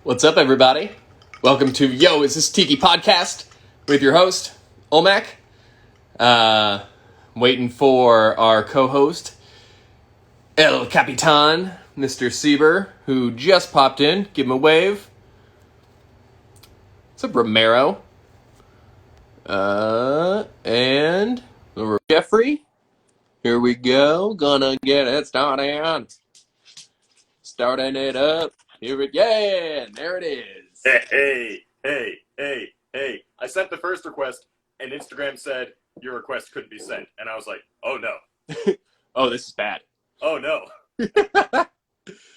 What's up, everybody? Welcome to Yo, Is This Tiki podcast with your host, Olmec. Waiting for our co-host, El Capitan, Mr. Sieber, who just popped in. Give him a wave. What's up, Romero? And Jeffrey. Here we go. Gonna get it started. Starting it up. Here it, yeah, there it is. Hey. I sent the first request, and Instagram said your request couldn't be sent. And I was like, oh no. Oh, this is bad. Oh no.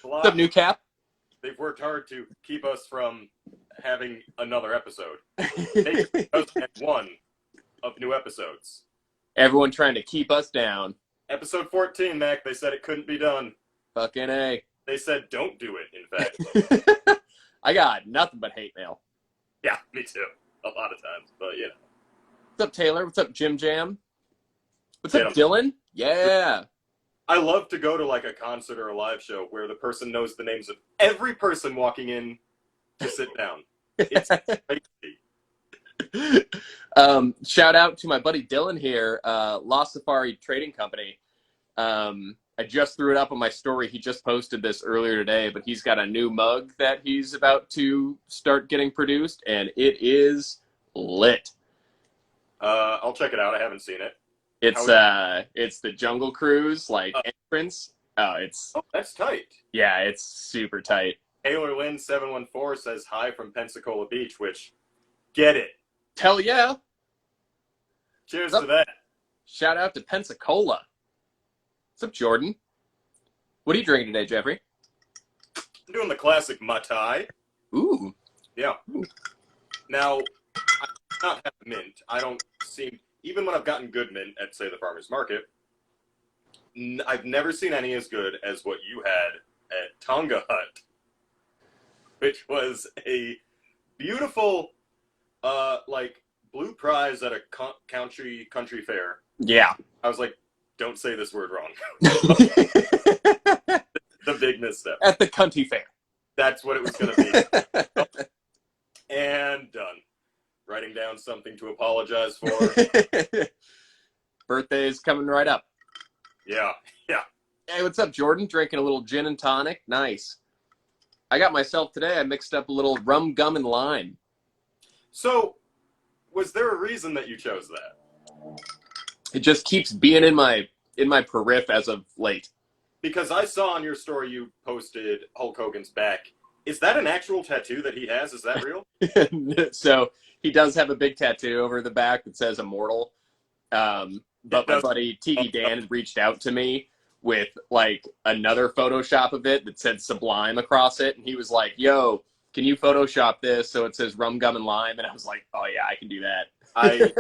What's up, New Cap? They've worked hard to keep us from having another episode. They had one of new episodes. Everyone trying to keep us down. Episode 14, Mac, they said it couldn't be done. Fucking A. They said don't do it, in fact. I got nothing but hate mail. Yeah, me too. A lot of times, but you know. What's up, Taylor? What's up, Jim Jam? What's up, Dylan? Yeah. I love to go to like a concert or a live show where the person knows the names of every person walking in to sit down. It's crazy. Shout out to my buddy Dylan here, Lost Safari Trading Company. I just threw it up on my story. He just posted this earlier today, but he's got a new mug that he's about to start getting produced, and it is lit. I'll check it out. I haven't seen it. It's the Jungle Cruise entrance. Oh, that's tight. Yeah, it's super tight. Taylor Lynn 714 says hi from Pensacola Beach, which get it. Hell yeah. Cheers to that. Shout out to Pensacola. What's up, Jordan? What are you drinking today, Jeffrey? I'm doing the classic Matai. Ooh. Yeah. Ooh. Now, I do not have mint. I don't seem, even when I've gotten good mint at, say, the farmer's market, I've never seen any as good as what you had at Tonga Hut, which was a beautiful, blue prize at a country fair. Yeah. I was like, don't say this word wrong. The big misstep. At the country fair. That's what it was going to be. And done. Writing down something to apologize for. Birthday's coming right up. Yeah. Hey, what's up, Jordan? Drinking a little gin and tonic. Nice. I got myself today, I mixed up a little rum, gum, and lime. So, was there a reason that you chose that? It just keeps being in my periph as of late. Because I saw on your story you posted Hulk Hogan's back. Is that an actual tattoo that he has? Is that real? So he does have a big tattoo over the back that says Immortal. But my buddy Tiki Dan had reached out to me with like another Photoshop of it that said Sublime across it. And he was like, yo, can you Photoshop this so it says rum, gum, and lime? And I was like, oh yeah, I can do that. I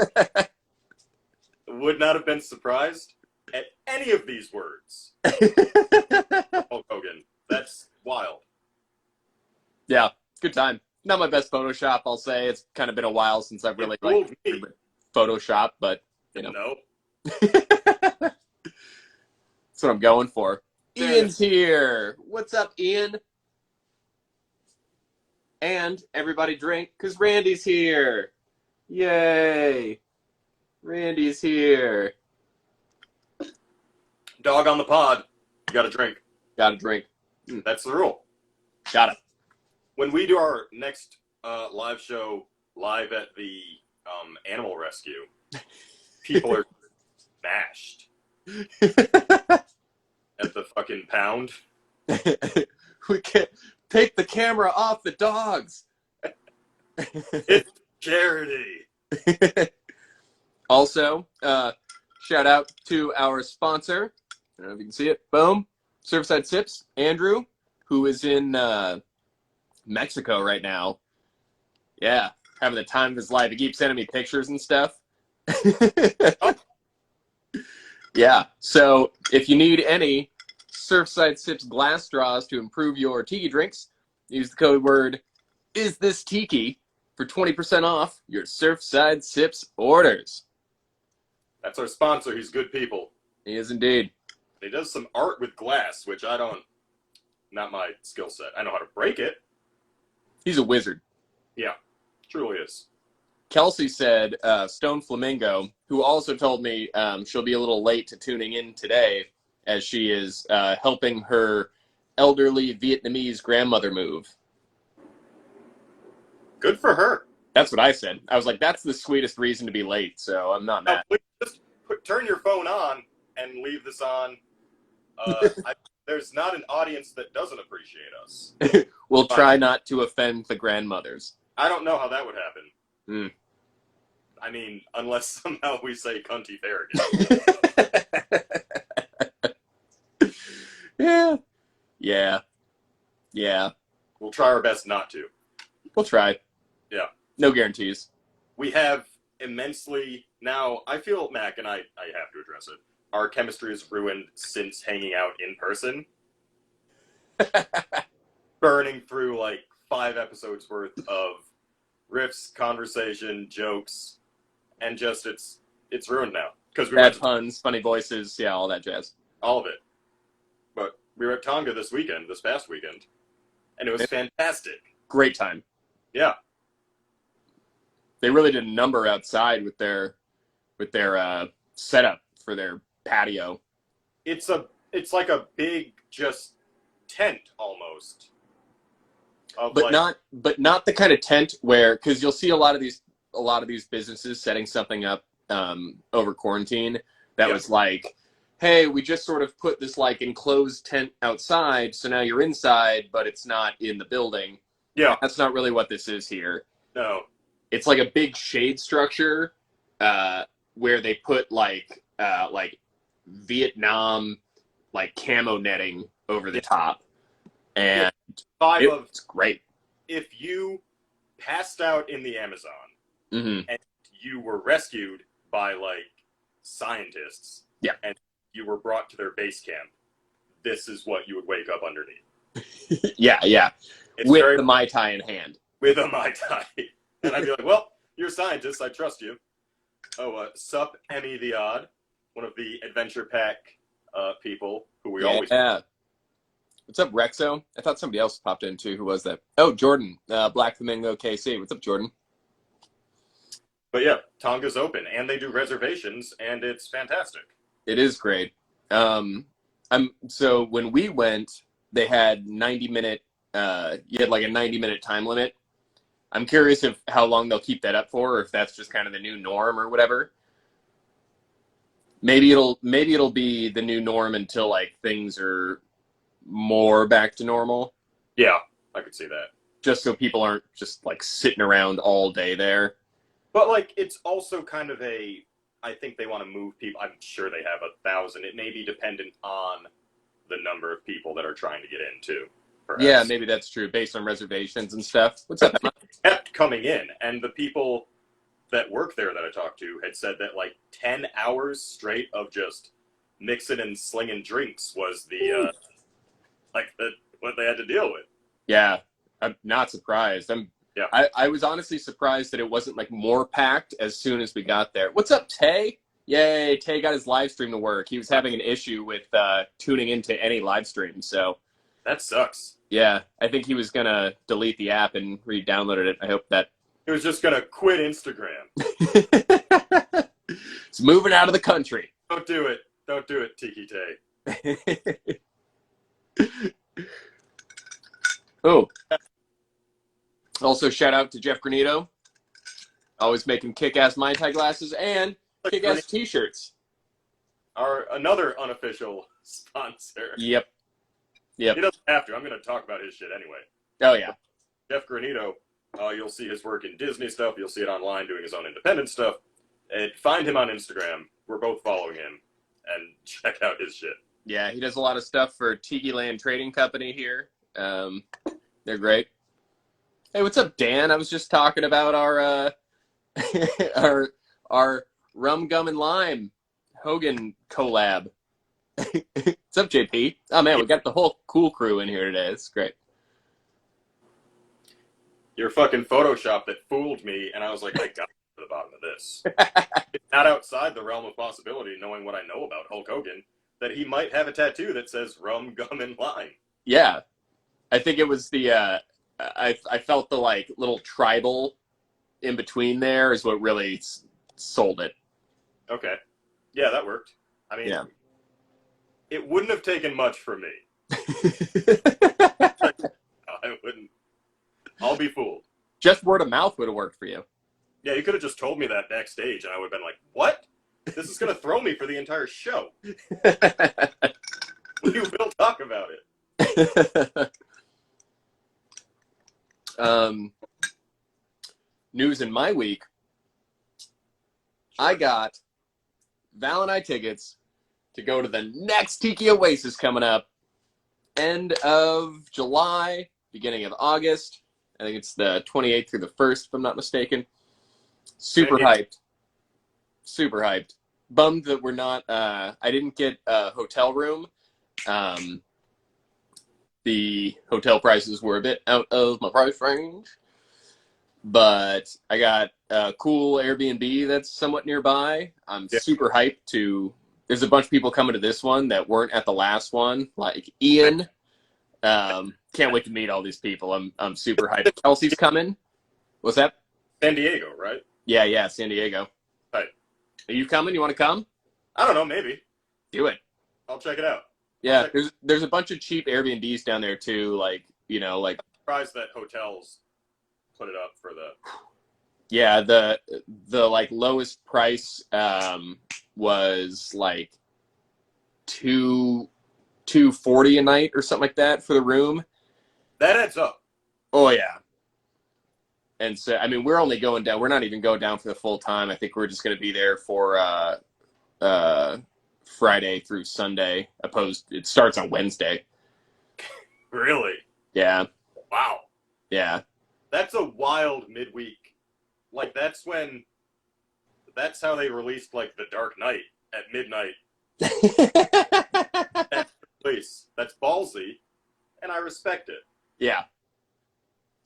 would not have been surprised at any of these words. Hulk Hogan. That's wild. Yeah, good time. Not my best Photoshop, I'll say. It's kind of been a while since I've really Photoshop, but you know. No. That's what I'm going for. Ian's here. What's up, Ian? And everybody drink, because Randy's here. Yay. Randy's here. Dog on the pod. You gotta drink. Gotta drink. That's the rule. Got it. When we do our next live show live at the animal rescue, people are smashed at the fucking pound. We can't take the camera off the dogs. It's charity. Also, shout out to our sponsor. I don't know if you can see it. Boom. Surfside Sips. Andrew, who is in Mexico right now. Yeah, having the time of his life. He keeps sending me pictures and stuff. Yeah, so if you need any Surfside Sips glass straws to improve your tiki drinks, use the code word ISTHISTIKI for 20% off your Surfside Sips orders. That's our sponsor. He's good people. He is indeed. He does some art with glass, which I don't, not my skill set. I know how to break it. He's a wizard. Yeah, truly is. Kelsey said Stone Flamingo, who also told me she'll be a little late to tuning in today as she is helping her elderly Vietnamese grandmother move. Good for her. That's what I said. I was like, that's the sweetest reason to be late, so I'm not mad. Just turn your phone on and leave this on. There's not an audience that doesn't appreciate us. We'll try not to offend the grandmothers. I don't know how that would happen. Mm. I mean, unless somehow we say cunty Farragut. Yeah. We'll try our best not to. We'll try. Yeah. No guarantees. We have immensely... Now, I feel, Mac, and I have to address it, our chemistry is ruined since hanging out in person. Burning through, 5 episodes worth of riffs, conversation, jokes, and just, it's ruined now. Because we Bad puns, funny voices, yeah, all that jazz. All of it. But we were at Tonga this past weekend, and it was fantastic. Great time. Yeah. They really did a number outside with their setup for their patio. It's like a big just tent almost. But not the kind of tent where, because you'll see a lot of these businesses setting something up over quarantine that was like, hey, we just sort of put this enclosed tent outside, so now you're inside, but it's not in the building. Yeah. That's not really what this is here. No. It's like a big shade structure where they put Vietnam camo netting over the top. And it's great. If you passed out in the Amazon and you were rescued by scientists and you were brought to their base camp, this is what you would wake up underneath. Yeah. With the Mai Tai in hand. With a Mai Tai. And I'd be like, well, you're a scientist, I trust you. Oh, sup, Emmy the Odd, one of the Adventure Pack people who we always... Yeah. What's up, Rexo? I thought somebody else popped in, too. Who was that? Oh, Jordan, Black Flamingo KC. What's up, Jordan? But yeah, Tonga's open, and they do reservations, and it's fantastic. It is great. So when we went, they had 90-minute... you had a 90-minute time limit. I'm curious how long they'll keep that up for, or if that's just kind of the new norm or whatever. Maybe it'll be the new norm until things are more back to normal. Yeah, I could see that. Just so people aren't just sitting around all day there. But it's also kind of I think they want to move people. I'm sure they have 1,000. It may be dependent on the number of people that are trying to get in too. Perhaps. Yeah, maybe that's true, based on reservations and stuff. What's up, Emma? Kept coming in, and the people that work there that I talked to had said that 10 hours straight of just mixing and slinging drinks was the what they had to deal with. Yeah, I'm not surprised. I was honestly surprised that it wasn't more packed as soon as we got there. What's up, Tay? Yay, Tay got his live stream to work. He was having an issue with tuning into any live stream, so that sucks. Yeah, I think he was gonna delete the app and re-downloaded it. I hope that he was just gonna quit Instagram. It's moving out of the country. Don't do it, Tiki Tay. Oh. Also, shout out to Jeff Granito. Always making kick-ass Mai Tai glasses and kick-ass t-shirts. Another unofficial sponsor. Yep. He doesn't have to. I'm going to talk about his shit anyway. Oh, yeah. Jeff Granito, you'll see his work in Disney stuff. You'll see it online doing his own independent stuff. And find him on Instagram. We're both following him. And check out his shit. Yeah, he does a lot of stuff for Tiki Land Trading Company here. They're great. Hey, what's up, Dan? I was just talking about our our rum, gum, and lime Hogan collab. What's up, JP? Oh man, we got the whole cool crew in here today. It's great. Your fucking Photoshop that fooled me, and I was like, I got to the bottom of this. It's not outside the realm of possibility, knowing what I know about Hulk Hogan, that he might have a tattoo that says rum, gum, and lime. Yeah. I think it was the I felt the like little tribal in between there is what really sold it. Okay. Yeah, that worked. I mean, Yeah. it wouldn't have taken much for me. I wouldn't. I'll be fooled. Just word of mouth would have worked for you. Yeah, you could have just told me that backstage, and I would have been like, "What? This is going to throw me for the entire show." We will talk about it. News in my week. I got Val and I tickets to go to the next Tiki Oasis coming up end of July, beginning of August. I think it's the 28th through the 1st, if I'm not mistaken. Super hyped. Super hyped. Bummed that we're not, I didn't get a hotel room. The hotel prices were a bit out of my price range. But I got a cool Airbnb that's somewhat nearby. I'm super hyped to... There's a bunch of people coming to this one that weren't at the last one, like Ian. Can't wait to meet all these people. I'm super hyped. Kelsey's coming. What's that? San Diego, right? Yeah, San Diego. Right. Are you coming? You want to come? I don't know, maybe. Do it. I'll check it out. Yeah, there's a bunch of cheap Airbnbs down there too, like, you know, like... I'm surprised that hotels put it up for the... Yeah, the like lowest price was like $240 a night or something like that for the room. That adds up. Oh yeah. And so I mean, we're only going down. We're not even going down for the full time. I think we're just going to be there for Friday through Sunday. It starts on Wednesday. Really? Yeah. Wow. Yeah. That's a wild midweek. Like, that's how they released, like, The Dark Knight at midnight. That's ballsy, and I respect it. Yeah.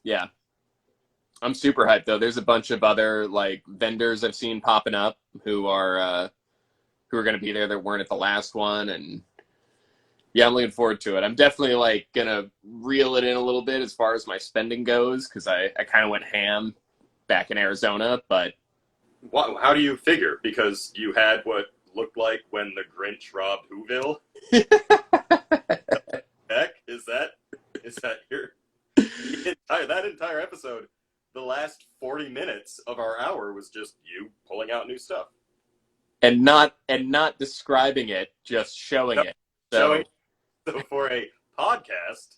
Yeah. I'm super hyped, though. There's a bunch of other, like, vendors I've seen popping up who are going to be there that weren't at the last one, and yeah, I'm looking forward to it. I'm definitely, like, going to reel it in a little bit as far as my spending goes, because I kind of went ham back in Arizona, but... How do you figure? Because you had what looked like when the Grinch robbed Whoville? Heck, is that your... That entire episode, the last 40 minutes of our hour was just you pulling out new stuff. And not describing it, just showing it. So for a podcast,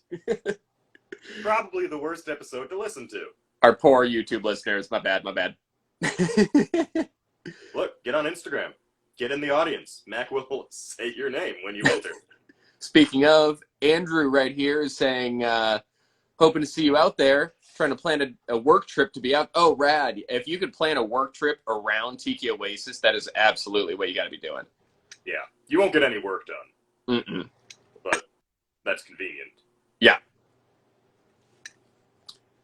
probably the worst episode to listen to. Our poor YouTube listeners. My bad. Look, get on Instagram. Get in the audience. Mac will say your name when you enter. Speaking of, Andrew right here is saying, hoping to see you out there, trying to plan a work trip to be out. Oh, rad. If you could plan a work trip around Tiki Oasis, that is absolutely what you got to be doing. Yeah. You won't get any work done. Mm-mm. But that's convenient. Yeah.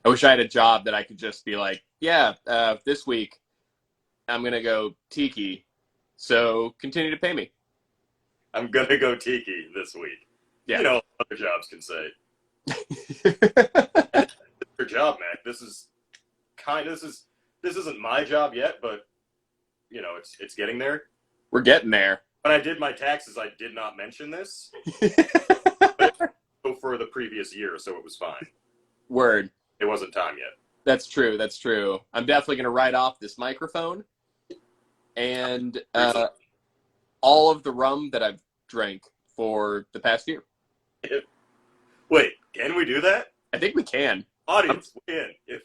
I wish I had a job that I could just be like, yeah, this week I'm going to go Tiki, so continue to pay me. I'm going to go Tiki this week. Yeah. You know, other jobs can say. Your job, Mac. This isn't my job yet, but you know, it's getting there. We're getting there. When I did my taxes, I did not mention this. But for the previous year, so it was fine. Word. It wasn't time yet. That's true. I'm definitely going to write off this microphone and all of the rum that I've drank for the past year. Wait, can we do that? I think we can. Audience, win. If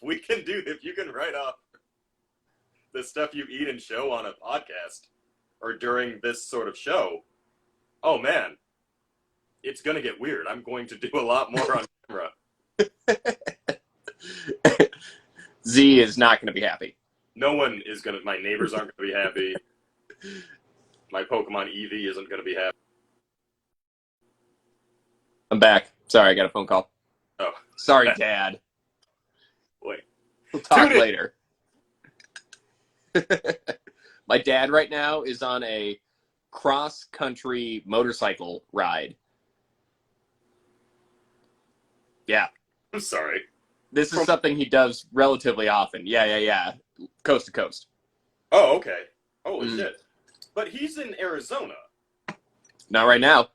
you can write off the stuff you eat and show on a podcast or during this sort of show, oh man, it's going to get weird. I'm going to do a lot more on camera. Z is not going to be happy. No one is going to... My neighbors aren't going to be happy. My Pokemon Eevee isn't going to be happy. I'm back. Sorry, I got a phone call. Oh. Sorry, Dad. Wait. We'll talk later. My dad right now is on a cross-country motorcycle ride. Yeah. I'm sorry. This is something he does relatively often. Yeah. Coast to coast. Oh, okay. Holy Mm. shit. But he's in Arizona. Not right now.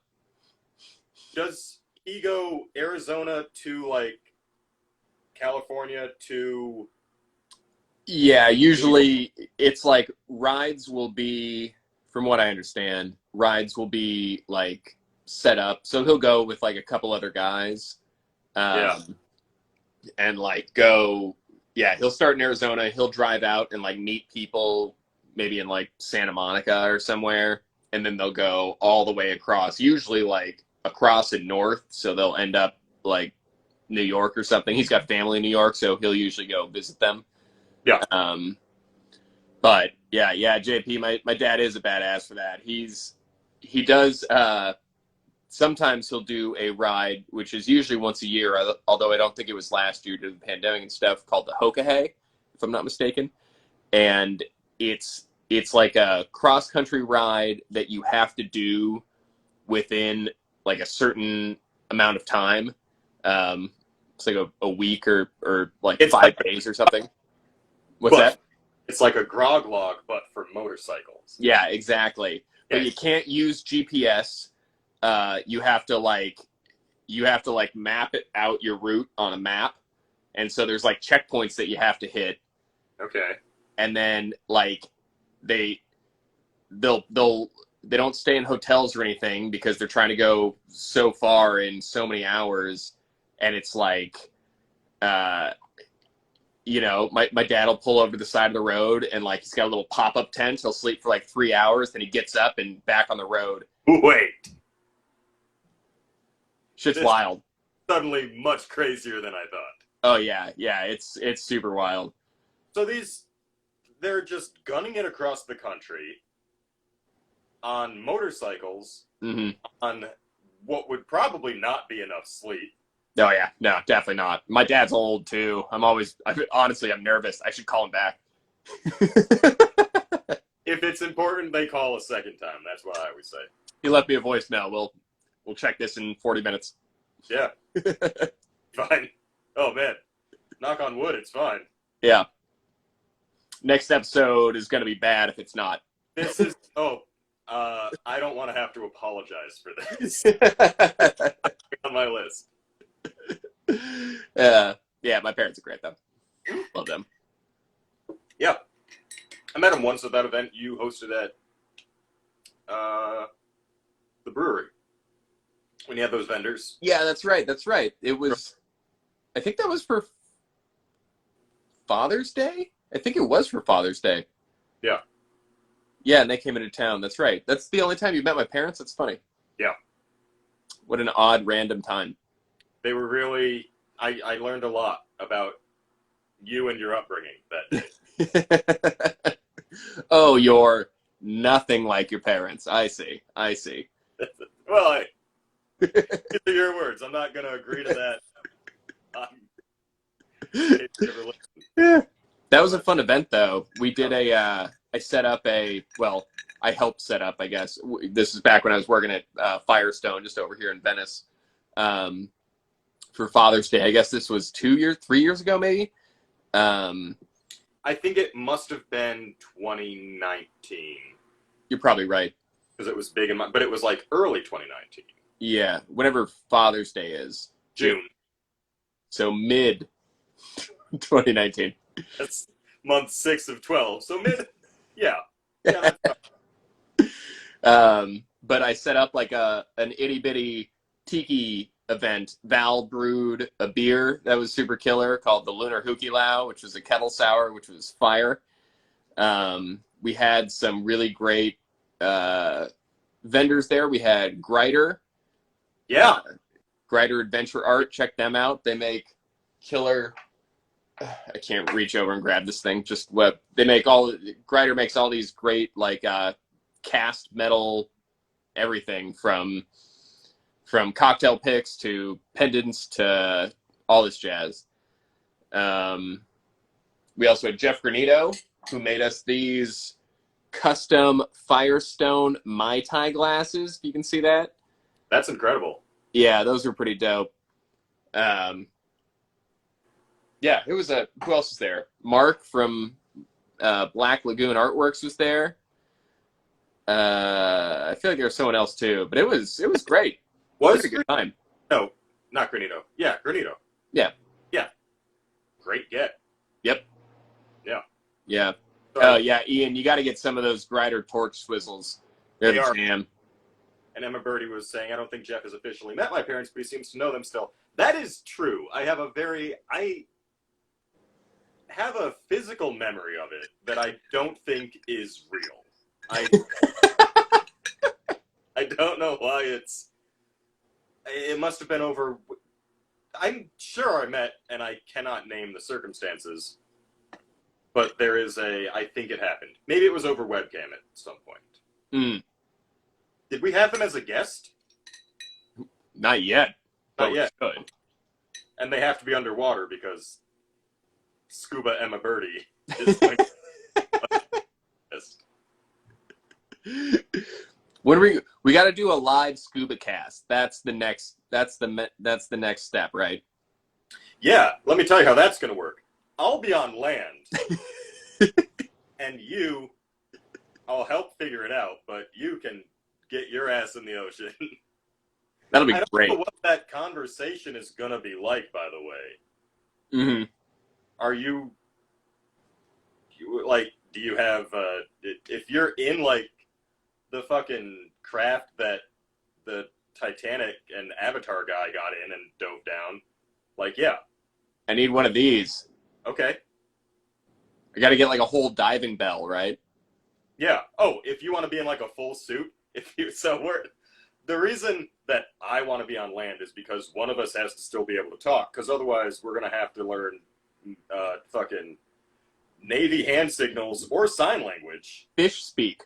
Does he go Arizona to, like, California to... Yeah, usually it's like rides will be, from what I understand, rides will be like set up. So he'll go with like a couple other guys, Yeah. and like go. Yeah, he'll start in Arizona. He'll drive out and like meet people, maybe in like Santa Monica or somewhere, and then they'll go all the way across. Usually like across and north, so they'll end up like New York or something. He's got family in New York, so he'll usually go visit them. Yeah. But yeah, JP, my dad is a badass for that. He does sometimes he'll do a ride, which is usually once a year, although I don't think it was last year due to the pandemic and stuff, called the Hokahay, if I'm not mistaken. And it's like a cross country ride that you have to do within like a certain amount of time. It's like a week or like It's 5 days or something. What's that? It's like a grog log, but for motorcycles. Yeah, exactly. But you can't use GPS. You have to like map it out your route on a map, and so there's like checkpoints that you have to hit. Okay. And then like they'll they don't stay in hotels or anything because they're trying to go so far in so many hours, and it's like my dad will pull over to the side of the road and like he's got a little pop-up tent. He'll sleep for like 3 hours, then he gets up and back on the road. Wait. Shit's wild. Suddenly much crazier than I thought. Oh yeah, it's super wild. So they're just gunning it across the country on motorcycles, on what would probably not be enough sleep. Oh yeah, no, definitely not. My dad's old too. Honestly, I'm nervous. I should call him back. If it's important, they call a second time. That's what I always say. He left me a voicemail. We'll check this in 40 minutes. Yeah. Fine. Oh man. Knock on wood, it's fine. Yeah. Next episode is gonna be bad if it's not. This is I don't want to have to apologize for this. On my list. Yeah, my parents are great though. Love them. Yeah. I met him once at that event you hosted at the brewery. When you had those vendors. Yeah, that's right. It was, I think that was for Father's Day? I think it was for Father's Day. Yeah. Yeah, and they came into town. That's right. That's the only time you met my parents? That's funny. Yeah. What an odd, random time. They were really... I learned a lot about you and your upbringing that day. Oh, you're nothing like your parents. I see. Well, these are your words. I'm not going to agree to that. Yeah. That was a fun event, though. We did I set up I helped set up, I guess. This is back when I was working at Firestone, just over here in Venice, for Father's Day. I guess this was 3 years ago, maybe. I think it must have been 2019. You're probably right. Because it was big but it was like early 2019. Yeah, whenever Father's Day is. June. So mid 2019. That's month 6 of 12. So mid, yeah. That's but I set up like an itty bitty tiki event. Val brewed a beer that was super killer called the Lunar Hookie Lao, which was a kettle sour, which was fire. We had some really great vendors there. We had Grider. Yeah. Grider Adventure Art. Check them out. They make killer... I can't reach over and grab this thing. Just what they make. Grider makes all these great like cast metal everything from cocktail picks to pendants to all this jazz. We also had Jeff Granito, who made us these custom Firestone Mai Tai glasses. If you can see that. That's incredible. Yeah, those are pretty dope. Yeah, it was a. Who else was there? Mark from Black Lagoon Artworks was there. I feel like there was someone else too, but it was great. We Was had a good time. no, not Granito. Yeah, Granito. Yeah. Yeah. Great get. Yep. Yeah. Yeah. So, Yeah, Ian, you got to get some of those grider torch swizzles. They're They the are. jam. And Emma Birdie was saying, I don't think Jeff has officially met my parents, but he seems to know them still. That is true. I have a physical memory of it that I don't think is real. I I don't know why it must have been over. I'm sure I met, and I cannot name the circumstances, but I think it happened. Maybe it was over webcam at some point. Mm, Did we have them as a guest? not yet. But Not yet. we should. And they have to be underwater because Scuba Emma Birdie is going to When we got to do a live scuba cast. That's the next step, right? Yeah, let me tell you how that's going to work. I'll be on land, and I'll help figure it out, but you can get your ass in the ocean. That'll be I don't great. know what that conversation is going to be like, by the way. Mm-hmm. Are you like, do you have, if you're in, like, the fucking craft that the Titanic and Avatar guy got in and dove down, like, yeah. I need one of these. Okay. I got to get like a whole diving bell, right? Yeah. Oh, if you want to be in, like, a full suit, the reason that I want to be on land is because one of us has to still be able to talk, because otherwise we're going to have to learn fucking Navy hand signals or sign language. Fish speak.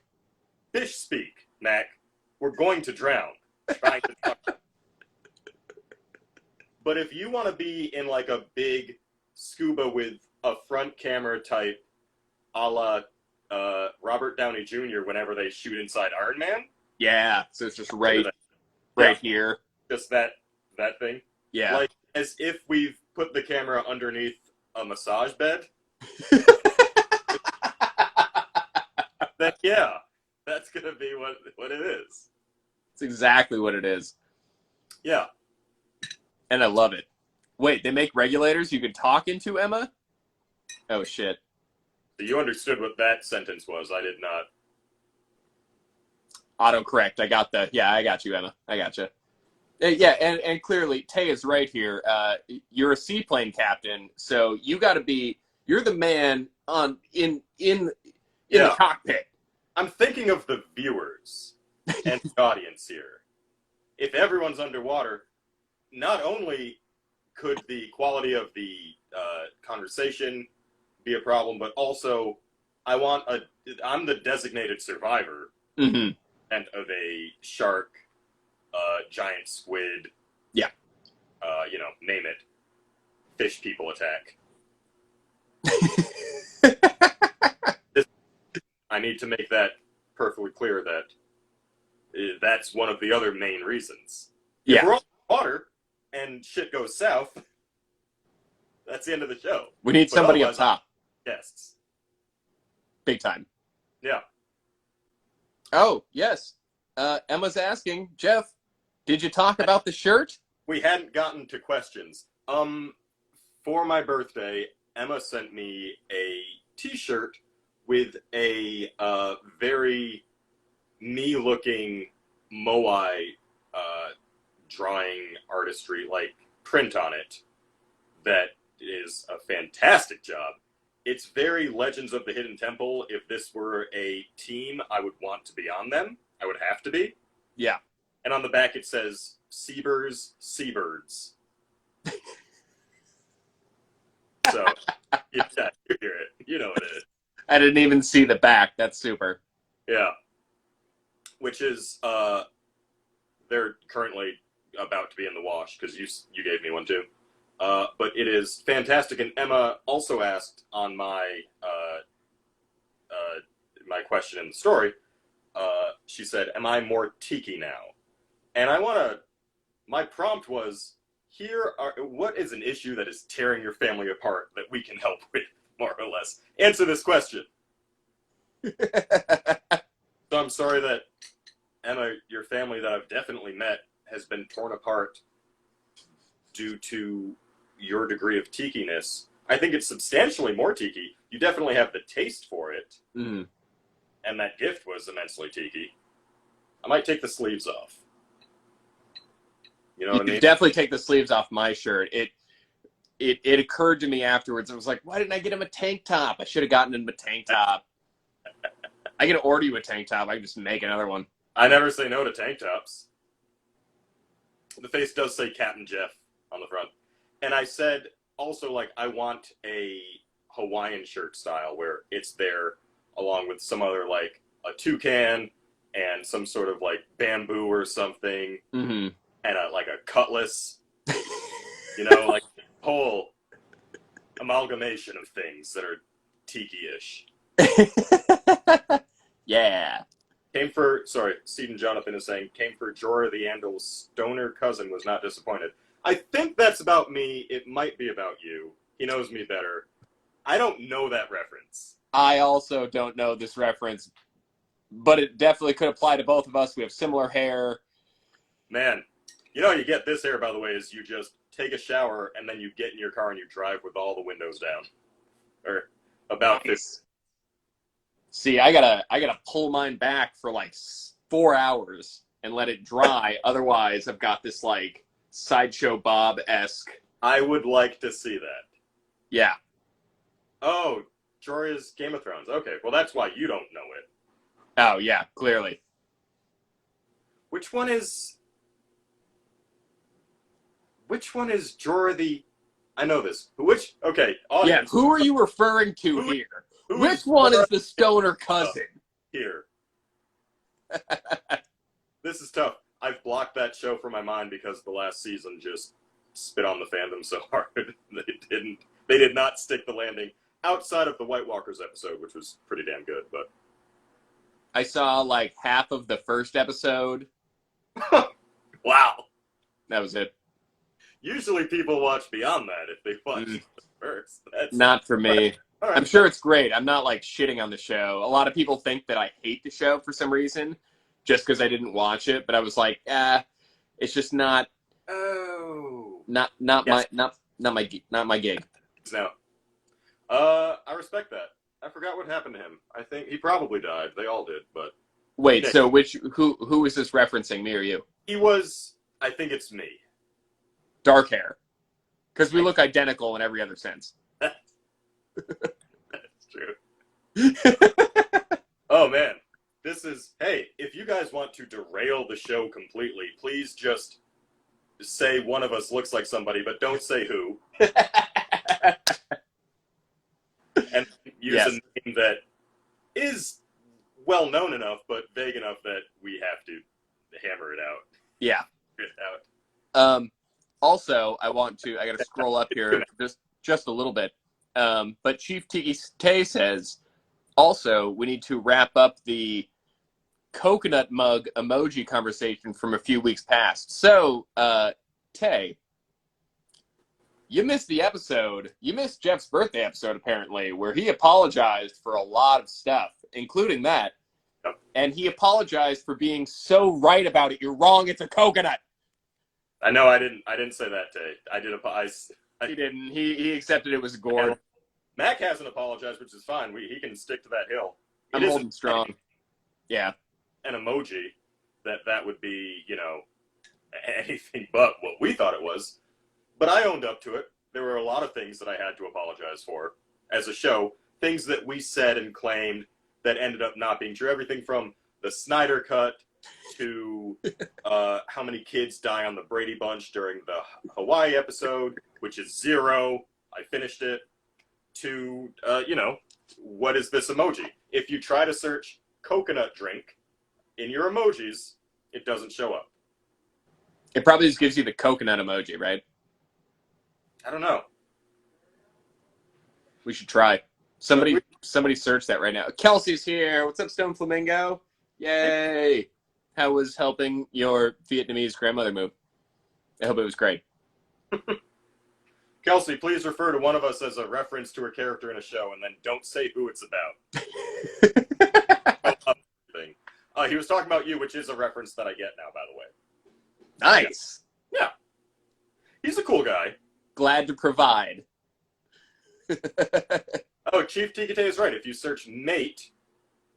Fish speak, Mac. We're going to drown trying to talk. But if you want to be in, like, a big scuba with a front camera type a la Robert Downey Jr. whenever they shoot inside Iron Man, Yeah. So it's just right here. just that thing. Yeah. Like, as if we've put the camera underneath a massage bed. Then, yeah, that's going to be what it is. It's exactly what it is. Yeah. And I love it. Wait, they make regulators you can talk into, Emma? Oh, shit. So you understood what that sentence was. I did not. Autocorrect. I got you, Emma. I got you. Yeah, and clearly, Tay is right here. You're a seaplane captain, so you're the man in the cockpit. I'm thinking of the viewers and the audience here. If everyone's underwater, not only could the quality of the conversation be a problem, but also I'm the designated survivor Mm-hmm. and of a shark, giant squid, yeah, name it, fish people attack. I need to make that perfectly clear that that's one of the other main reasons. Yeah. If we're on water and shit goes south, that's the end of the show. We need somebody up top. Guests. Big time. Yeah. Oh, yes. Emma's asking, Jeff, did you talk about the shirt? We hadn't gotten to questions. For my birthday, Emma sent me a t-shirt with a very me-looking Moai drawing artistry, like, print on it that is a fantastic job. It's very Legends of the Hidden Temple. If this were a team, I would want to be on them. I would have to be. Yeah. And on the back it says, Seabirds, Seabirds. So, you hear it. You know what it is. I didn't even see the back. That's super. Yeah. Which is, they're currently about to be in the wash, because you gave me one too. But it is fantastic, and Emma also asked on my my question in the story, she said, am I more Tiki now? And my prompt was, what is an issue that is tearing your family apart that we can help with, more or less? Answer this question. So I'm sorry that, Emma, your family that I've definitely met has been torn apart due to your degree of tiki-ness. I think it's substantially more tiki. You definitely have the taste for it. Mm. And that gift was immensely tiki. I might take the sleeves off. You know what I mean? Definitely take the sleeves off my shirt. It occurred to me afterwards. I was like, why didn't I get him a tank top? I should have gotten him a tank top. I can order you a tank top. I can just make another one. I never say no to tank tops. The face does say Captain Jeff on the front. And I said also, like, I want a Hawaiian shirt style where it's there along with some other, like, a toucan and some sort of, like, bamboo or something. Mm-hmm. And like a cutlass. You know, like a whole amalgamation of things that are tiki-ish. Yeah. Stephen Jonathan is saying, came for Jorah the Andal's stoner cousin, was not disappointed. I think that's about me. It might be about you. He knows me better. I don't know that reference. I also don't know this reference, but it definitely could apply to both of us. We have similar hair. Man, you know how you get this hair, by the way, is you just take a shower and then you get in your car and you drive with all the windows down. Or about Nice. See, I gotta pull mine back for like 4 hours and let it dry. Otherwise, I've got this like Sideshow Bob-esque. I would like to see that. Yeah. Oh, Jorah's Game of Thrones. Okay, well that's why you don't know it. Oh yeah, clearly. Which one is Jorah the? I know this. Okay, audience. Yeah, who are you referring to here? Which one is the stoner cousin? Here. This is tough. I've blocked that show from my mind because the last season just spit on the fandom so hard. They did not stick the landing outside of the White Walkers episode, which was pretty damn good, but I saw like half of the first episode. Wow. That was it. Usually people watch beyond that if they watch the first. That's not for me. All right. I'm sure it's great. I'm not like shitting on the show. A lot of people think that I hate the show for some reason, just because I didn't watch it. But I was like, it's just not. Oh. Not my gig. No. I respect that. I forgot what happened to him. I think he probably died. They all did, but. Wait, okay. So who is this referencing, me or you? He was. I think it's me. Dark hair, because we look identical in every other sense. That's true. Oh man, hey, if you guys want to derail the show completely, please just say one of us looks like somebody, but don't say who. And use a name that is well known enough, but vague enough that we have to hammer it out. Yeah. Figure it out. Also, I got to scroll up here just a little bit. But Chief Tiki Tay says, also, we need to wrap up the coconut mug emoji conversation from a few weeks past. So, Tay, you missed the episode. You missed Jeff's birthday episode, apparently, where he apologized for a lot of stuff, including that. Yep. And he apologized for being so right about it. You're wrong. It's a coconut. I know I didn't say that, Tay. I did apologize. He didn't. He accepted it was a gourd. Mac hasn't apologized, which is fine. He can stick to that hill. I'm holding strong. Yeah. An emoji that would be, anything but what we thought it was. But I owned up to it. There were a lot of things that I had to apologize for as a show. Things that we said and claimed that ended up not being true. Everything from the Snyder Cut to how many kids die on the Brady Bunch during the Hawaii episode, which is 0. I finished it. To, what is this emoji? If you try to search coconut drink in your emojis, it doesn't show up. It probably just gives you the coconut emoji, right? I don't know. We should try. Somebody search that right now. Kelsey's here. What's up, Stone Flamingo? Yay! How was helping your Vietnamese grandmother move? I hope it was great. Kelsey, please refer to one of us as a reference to a character in a show, and then don't say who it's about. He was talking about you, which is a reference that I get now, by the way. Nice. Yeah. He's a cool guy. Glad to provide. Oh, Chief Tiki is right. If you search mate,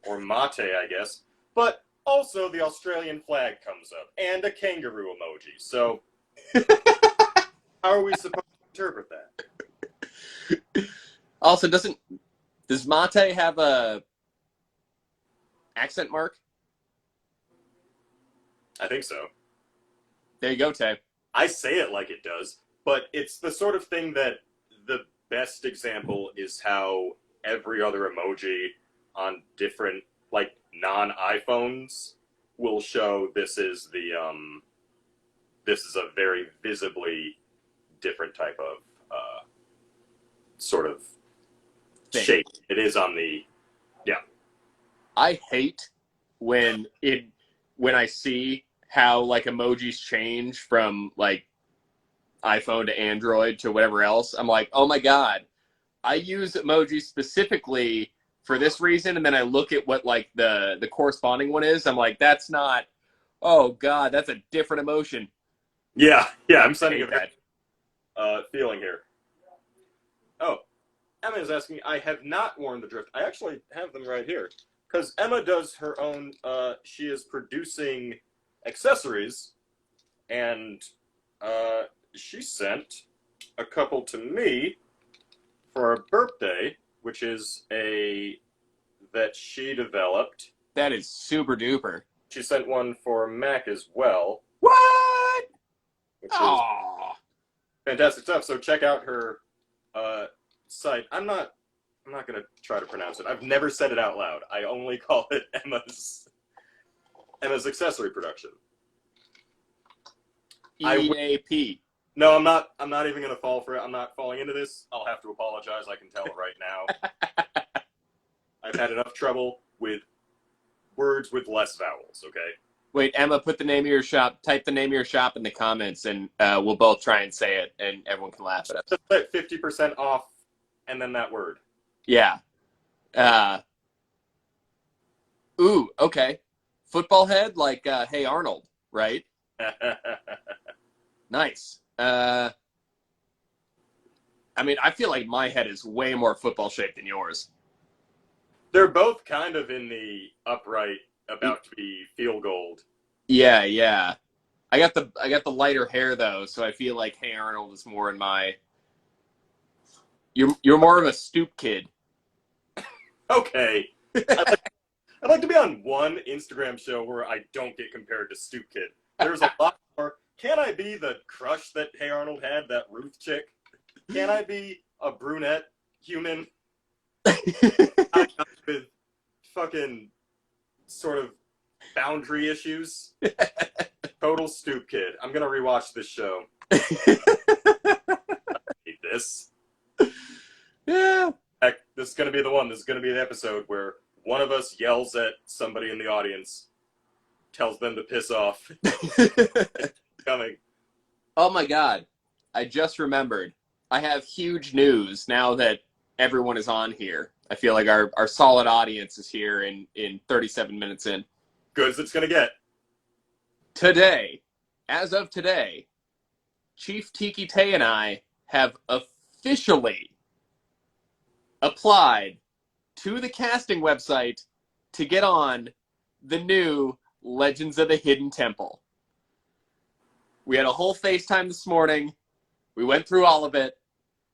or mate, I guess, but also the Australian flag comes up, and a kangaroo emoji. So, how are we supposed to interpret that? Also, does mate have a accent mark? I think so. There you go, Tay. I say it like it does, but it's the sort of thing that the best example is how every other emoji on different, like, non-iPhones will show this is a very visibly different type of sort of thing. shape. It is on the, yeah. I hate when I see how like emojis change from like iPhone to Android to whatever else. I'm like, oh my God, I use emojis specifically for this reason. And then I look at what like the corresponding one is. I'm like, that's not, oh God, that's a different emotion. Yeah, I'm sending a feeling here. Oh, Emma is asking, I have not worn the drift. I actually have them right here. Because Emma does her own, she is producing accessories, and she sent a couple to me for a birthday, which is that she developed. That is super duper. She sent one for Mac as well. What? Which is fantastic stuff. So check out her site. I'm not going to try to pronounce it. I've never said it out loud. I only call it Emma's accessory production. EAP. No, I'm not even going to fall for it. I'm not falling into this. I'll have to apologize. I can tell right now. I've had enough trouble with words with less vowels, okay? Wait, Emma, put the name of your shop, type the name of your shop in the comments, and we'll both try and say it, and everyone can laugh at us. Just put 50% off, and then that word. Yeah. Ooh, okay. Football head, like Hey Arnold, right? Nice. I mean, I feel like my head is way more football shaped than yours. They're both kind of in the upright, about to be field gold. Yeah. I got the lighter hair though, so I feel like Hey Arnold is more in my. You're more of a stoop kid. Okay. I'd like to be on one Instagram show where I don't get compared to Stoop Kid. There's a lot more. Can I be the crush that Hey Arnold had, that Ruth chick? Can I be a brunette human? With fucking sort of boundary issues? Total Stoop Kid. I'm going to rewatch this show. I hate this. Yeah. Heck, this is going to be the one. This is going to be the episode where one of us yells at somebody in the audience, tells them to piss off. Coming. Oh my God. I just remembered. I have huge news now that everyone is on here. I feel like our solid audience is here in 37 minutes in. Good as it's going to get. Today, as of today, Chief Tiki Tay and I have officially applied to the casting website to get on the new Legends of the Hidden Temple. We had a whole FaceTime this morning. We went through all of it.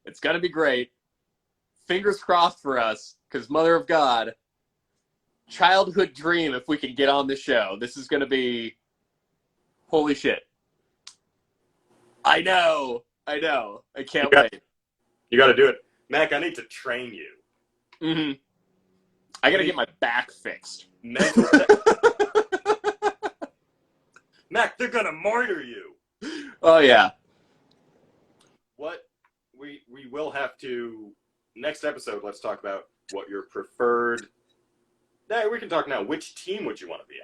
It's going to be great. Fingers crossed for us, because Mother of God, childhood dream if we can get on the show. This is going to be holy shit. I know. I can't wait. You got to do it. Mac, I need to train you. Mm-hmm. I got to get my back fixed. Mental Mac, they're going to murder you. Oh, yeah. What we will have to, next episode, let's talk about what your preferred, we can talk now. Which team would you want to be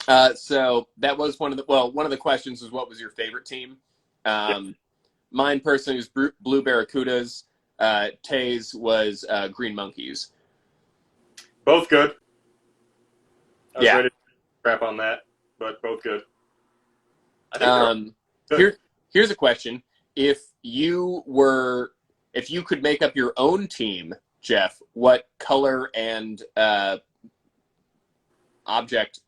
on? So that was one of the questions was what was your favorite team? Mine personally was blue barracudas. Tay's was green monkeys. Both good. I was Yeah. ready to crap on that, but both good. I think Here's a question: if you could make up your own team, Jeff, what color and object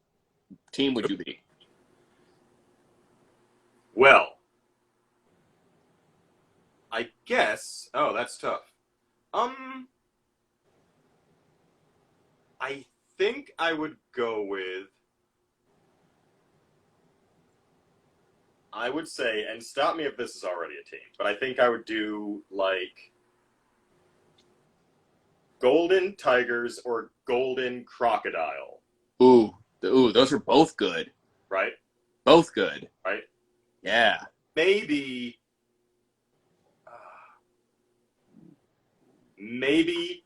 team would you be? Well, I guess. Oh, that's tough. I think I would go with. I would say, and stop me if this is already a team, but I think I would do like golden tigers or golden crocodile. Ooh, those are both good. Right? Both good. Right? Yeah. Maybe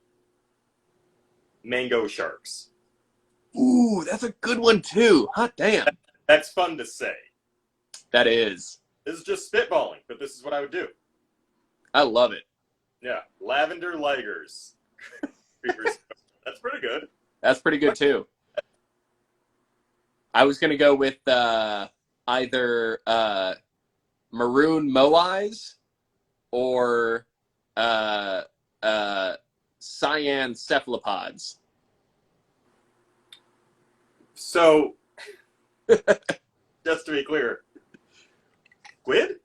mango sharks. Ooh, that's a good one too. Hot damn. That's fun to say. That is. This is just spitballing, but this is what I would do. I love it. Yeah. Lavender ligers. That's pretty good. That's pretty good too. I was going to go with either maroon moais or cyan cephalopods. So, just to be clear, squid?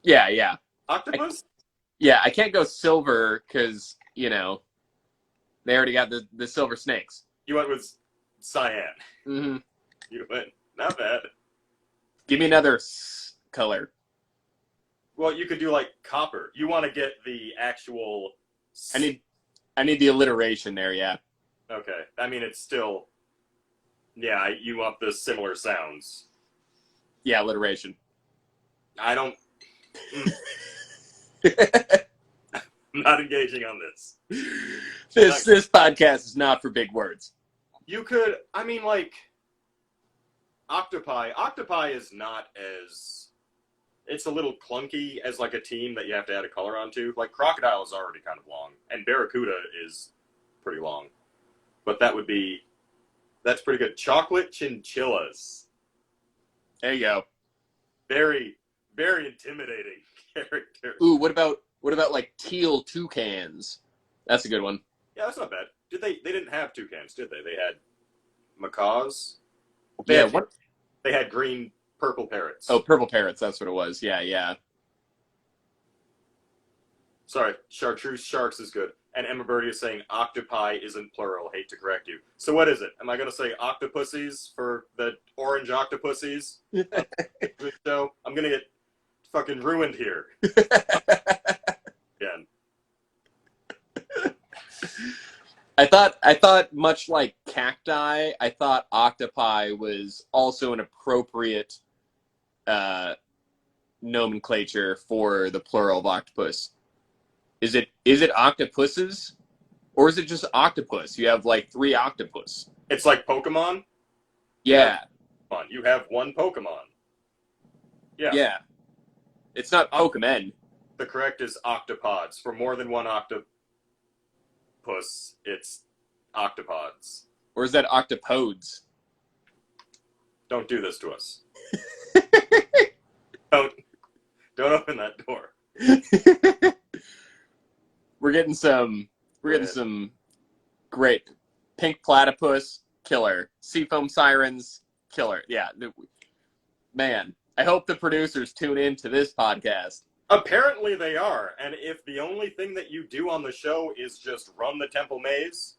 Yeah. Octopus? I can't go silver because, they already got the silver snakes. You went with cyan. Mm-hmm. You went, not bad. Give me another color. Well, you could do like copper. You want to get the actual. I need the alliteration there. Yeah. Okay. I mean, it's still. Yeah, you want the similar sounds. Yeah, alliteration. I don't. I'm not engaging on this. This podcast is not for big words. You could. I mean, like. Octopi. Octopi is not as. It's a little clunky as like a team that you have to add a color onto. Like crocodile is already kind of long, and barracuda is pretty long. But that's pretty good. Chocolate chinchillas. There you go. Very, very intimidating character. Ooh, what about like teal toucans? That's a good one. Yeah, that's not bad. They didn't have toucans, did they? They had macaws. They had green purple parrots. Oh, purple parrots. That's what it was. Yeah. Sorry, chartreuse sharks is good. And Emma Birdie is saying octopi isn't plural. Hate to correct you. So what is it? Am I going to say octopussies for the orange octopussies? So I'm going to get fucking ruined here. Again. I thought much like cacti, I thought octopi was also an appropriate nomenclature for the plural of octopus. Is it octopuses, or is it just octopus? You have like 3 octopus. It's like Pokemon? Yeah. You have one Pokemon. Yeah. Yeah. It's not Pokemon. The correct is octopods. For more than one octopus, it's octopods. Or is that octopodes? Don't do this to us. Don't open that door. We're getting some great pink platypus, killer. Seafoam sirens, killer. Yeah. Man, I hope the producers tune in to this podcast. Apparently they are, and if the only thing that you do on the show is just run the temple maze,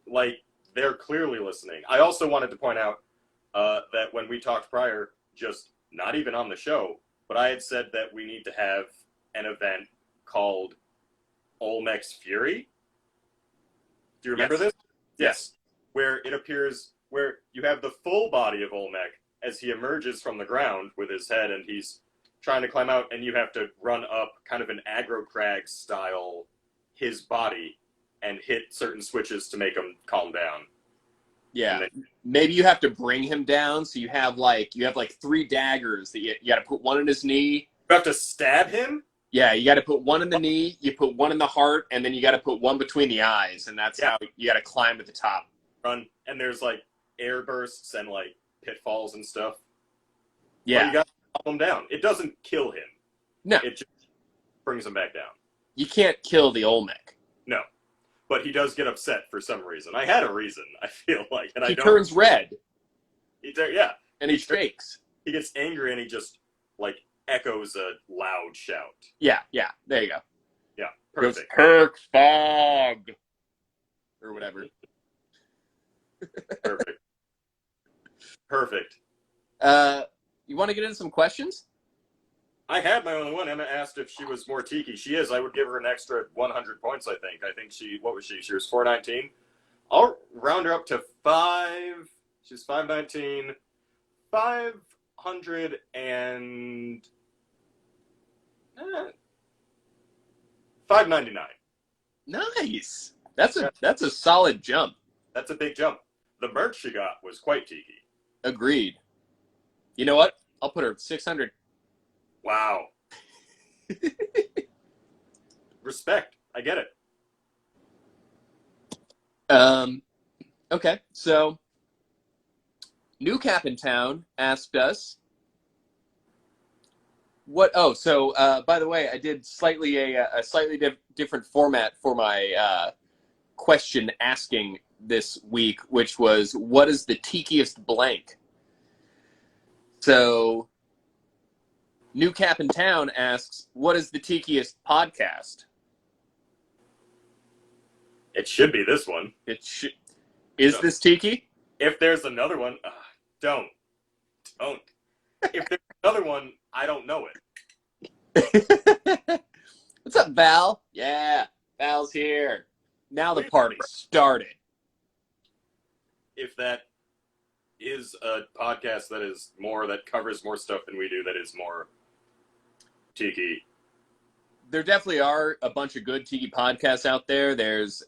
like, they're clearly listening. I also wanted to point out that when we talked prior, just not even on the show, but I had said that we need to have an event called Olmec's Fury. Do you remember this? Yes. Where it appears, where you have the full body of Olmec as he emerges from the ground with his head, and he's trying to climb out, and you have to run up kind of an aggro crag style his body and hit certain switches to make him calm down. Yeah. Maybe you have to bring him down, so you have like 3 daggers that you got to put one in his knee, You have to stab him? Yeah, you got to put one in the knee, you put one in the heart, and then you got to put one between the eyes, and that's how you got to climb to the top. Run, and there's like air bursts and like pitfalls and stuff. Yeah. But you got to calm him down. It doesn't kill him. No. It just brings him back down. You can't kill the Olmec. No. But he does get upset for some reason. I had a reason, I feel like. And he turns red. Yeah. And he shakes. He gets angry and he just, like, echoes a loud shout. Yeah. There you go. Yeah, perfect. Kirk Fog. Or whatever. Perfect. You want to get into some questions? I had my only one. Emma asked if she was more Tiki. She is. I would give her an extra 100 points, I think. What was she? She was 419. I'll round her up to 5. She's 519. 500 and... 599. Nice. That's a solid jump. That's a big jump. The merch she got was quite Tiki. Agreed. You know what? I'll put her at 600. Wow. Respect. I get it. Okay, so New Cap in Town asked us what. Oh, so by the way, I did a slightly different format for my question asking this week, which was, what is the tikiest blank? So New Cap in Town asks, what is the tikiest podcast? It should be this one. Is this Tiki? If there's another one, don't. If there's another one, I don't know it. What's up, Val? Yeah, Val's here. Now the party started. If that is a podcast that covers more stuff than we do, that is more Tiki. There definitely are a bunch of good Tiki podcasts out there. There's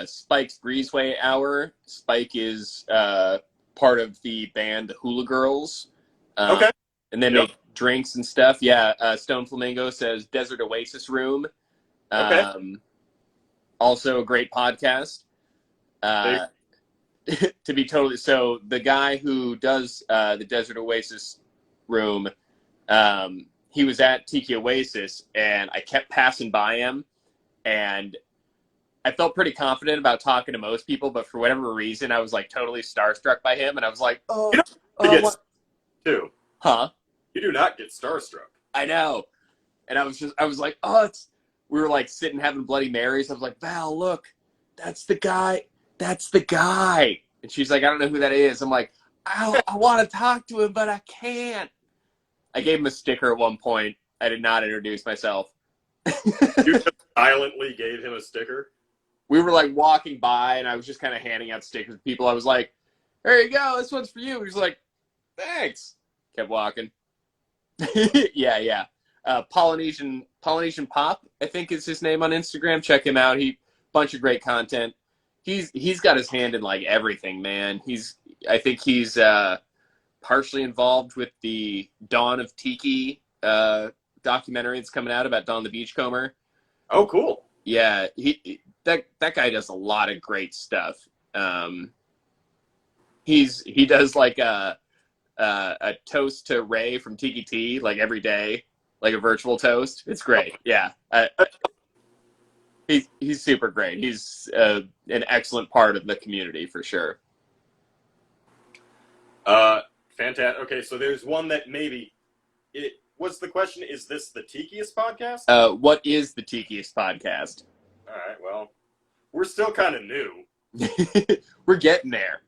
Spike's Breezeway Hour. Spike is part of the band The Hula Girls. Okay. And they make drinks and stuff. Yeah, Stone Flamingo says Desert Oasis Room. Okay. Also a great podcast. To be totally... So the guy who does the Desert Oasis Room... he was at Tiki Oasis, and I kept passing by him, and I felt pretty confident about talking to most people, but for whatever reason, I was like totally starstruck by him, and I was like, "Oh, what?" Too. Huh? You do not get starstruck. I know, and I was like, "Oh, it's." We were like sitting having Bloody Marys. I was like, "Val, look, that's the guy. That's the guy." And she's like, "I don't know who that is." I'm like, I want to talk to him, but I can't. I gave him a sticker at one point. I did not introduce myself. You just silently gave him a sticker? We were like walking by, and I was just kind of handing out stickers to people. I was like, "There you go. This one's for you." He's like, "Thanks." Kept walking. Yeah. Polynesian Pop, I think is his name on Instagram. Check him out. Bunch of great content. He's got his hand in like everything, man. I think he's partially involved with the Dawn of Tiki documentary that's coming out about Dawn the Beachcomber. Oh, cool. Yeah, that guy does a lot of great stuff. He does like a toast to Ray from Tiki T like every day, like a virtual toast. It's great. Yeah, he's super great. He's an excellent part of the community for sure. Fantastic. Okay, so there's one that maybe what's the question? Is this the Tikiest podcast? What is the Tikiest podcast? All right, well, we're still kind of new. We're getting there.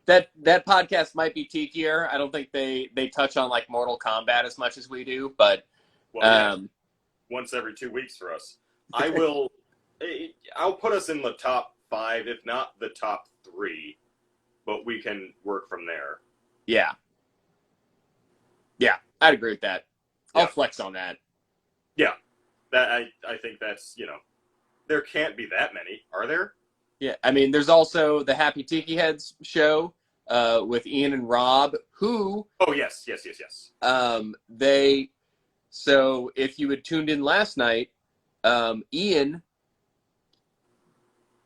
That podcast might be tikier. I don't think they touch on like Mortal Kombat as much as we do, but once every 2 weeks for us. I'll put us in the top 5, if not the top 3, but we can work from there. Yeah, I'd agree with that. I'll flex on that. Yeah, that I think that's, there can't be that many, are there? Yeah, I mean, there's also the Happy Tiki Heads show. with Ian and Rob, who Oh, yes. so if you had tuned in last night, Ian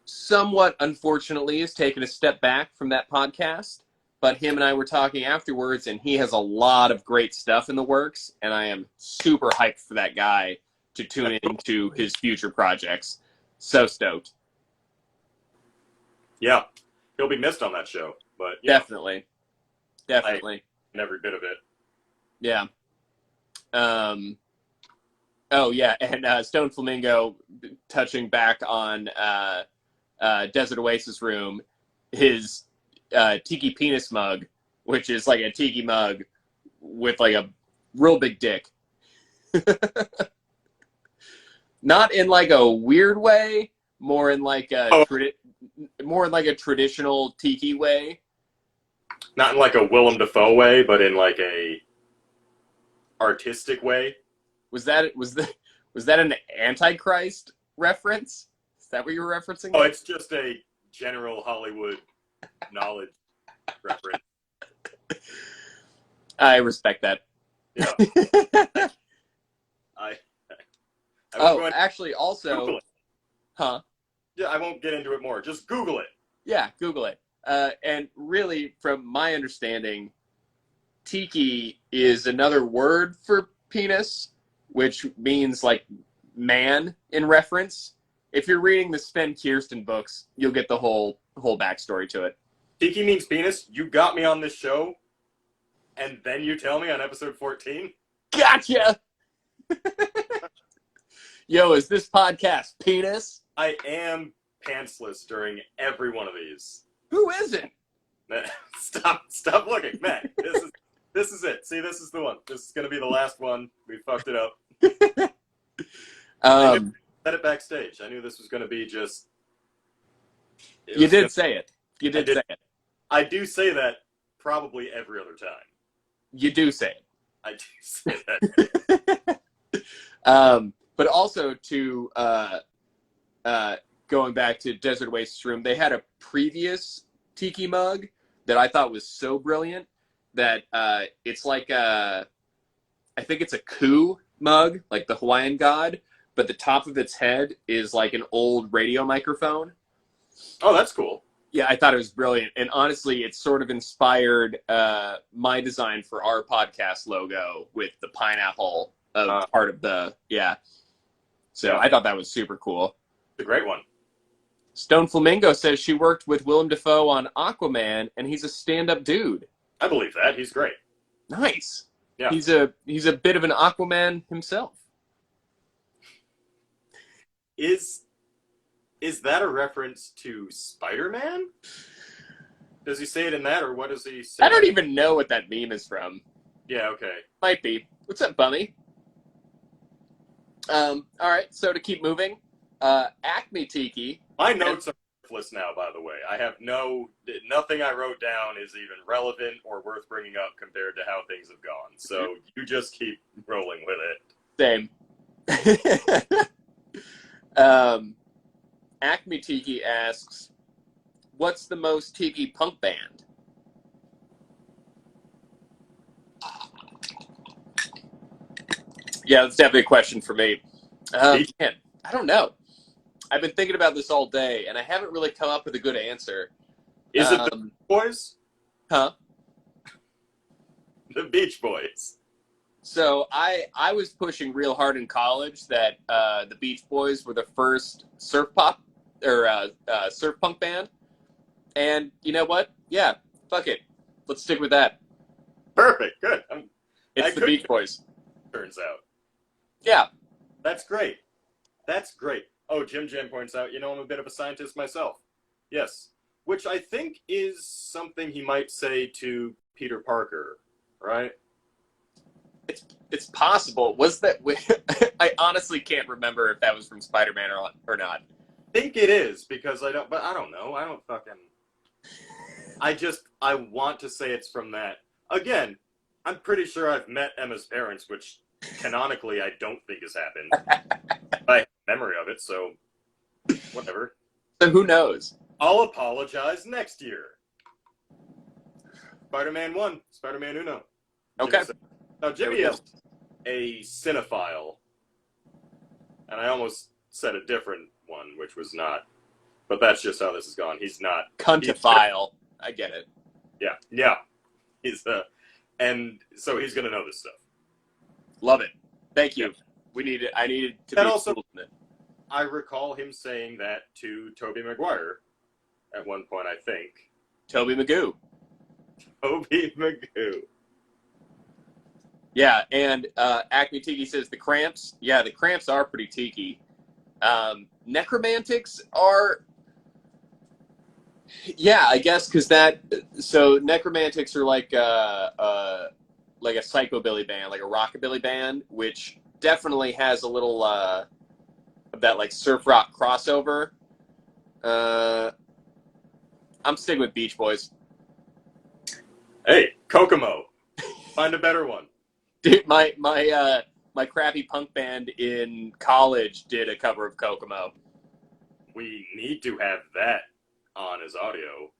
somewhat unfortunately has taken a step back from that podcast, but him and I were talking afterwards, and he has a lot of great stuff in the works, and I am super hyped for that guy to tune into his future projects. So stoked. Yeah. He'll be missed on that show, but yeah. Definitely. And every bit of it. Yeah. Oh, yeah, and Stone Flamingo, touching back on Desert Oasis Room, his Tiki penis mug, which is like a Tiki mug with like a real big dick. Not in like a weird way, more in like a traditional Tiki way. Not in like a Willem Dafoe way, but in like a artistic way. Was that an Antichrist reference? Is that what you were referencing? Oh, it's just a general Hollywood knowledge reference. I respect that. Yeah. Actually, also, Google it. Huh? Yeah, I won't get into it more. Just Google it. Yeah, Google it. And really, from my understanding, Tiki is another word for penis, which means like man in reference. If you're reading the Sven Kirsten books, you'll get the whole backstory to it. Tiki means penis. You got me on this show, and then you tell me on episode 14? Gotcha! Yo, is this podcast penis? I am pantsless during every one of these. Who isn't? Stop looking, Matt. This is it. See, this is the one. This is gonna be the last one. We fucked it up. I said it backstage. I knew this was gonna be just. You did say it. You did say it. I do say that probably every other time. You do say it. I do say that. But also to going back to Desert Oasis Room, they had a previous Tiki mug that I thought was so brilliant that it's like I think it's a Ku mug, like the Hawaiian god, but the top of its head is like an old radio microphone. Oh, that's cool. Yeah, I thought it was brilliant. And honestly, it sort of inspired my design for our podcast logo with the pineapple part of the, yeah. So yeah. I thought that was super cool. It's a great one. Stone Flamingo says she worked with Willem Dafoe on Aquaman, and he's a stand-up dude. I believe that. He's great. Nice. Yeah. He's a bit of an Aquaman himself. Is that a reference to Spider-Man? Does he say it in that, or what does he say? I don't even know what that meme is from. Yeah, okay. Might be. What's up, Bummy? All right, so to keep moving, Acme Tiki. My notes are worthless now, by the way. I have nothing I wrote down is even relevant or worth bringing up compared to how things have gone. So you just keep rolling with it. Same. Acme Tiki asks, what's the most Tiki punk band? Yeah, that's definitely a question for me. Man, I don't know. I've been thinking about this all day, and I haven't really come up with a good answer. Is it the Beach Boys? Huh? The Beach Boys. So I was pushing real hard in college that the Beach Boys were the first surf punk band. And you know what? Yeah, fuck it. Let's stick with that. Perfect. Good. It's the Beach Boys. Turns out. Yeah. That's great. That's great. Oh, Jim Jam points out, I'm a bit of a scientist myself. Yes. Which I think is something he might say to Peter Parker, right? It's possible. Was that... I honestly can't remember if that was from Spider-Man or not. I think it is, because I don't know. I want to say it's from that. Again, I'm pretty sure I've met Emma's parents, which canonically I don't think has happened. I have memory of it, so whatever. So who knows? I'll apologize next year. Spider-Man 1, Spider-Man Uno. Okay. Now, Jimmy is a cinephile, and I almost said a different one, which was not. But that's just how this has gone. He's not. Cuntophile. I get it. Yeah. He's and so he's gonna know this stuff. Love it. Thank you. Yeah. I needed to And be also, schooled in it. I recall him saying that to Tobey Maguire at one point, I think. Toby Magoo. Tobey Magoo. Yeah, and Acme Tiki says the Cramps. Yeah, the Cramps are pretty tiki. Necromantics are. Yeah, I guess because so Necromantics are like a psychobilly band, like a rockabilly band, which definitely has a little of that like surf rock crossover. I'm sticking with Beach Boys. Hey, Kokomo. Find a better one. Dude, my crappy punk band in college did a cover of Kokomo. We need to have that on as audio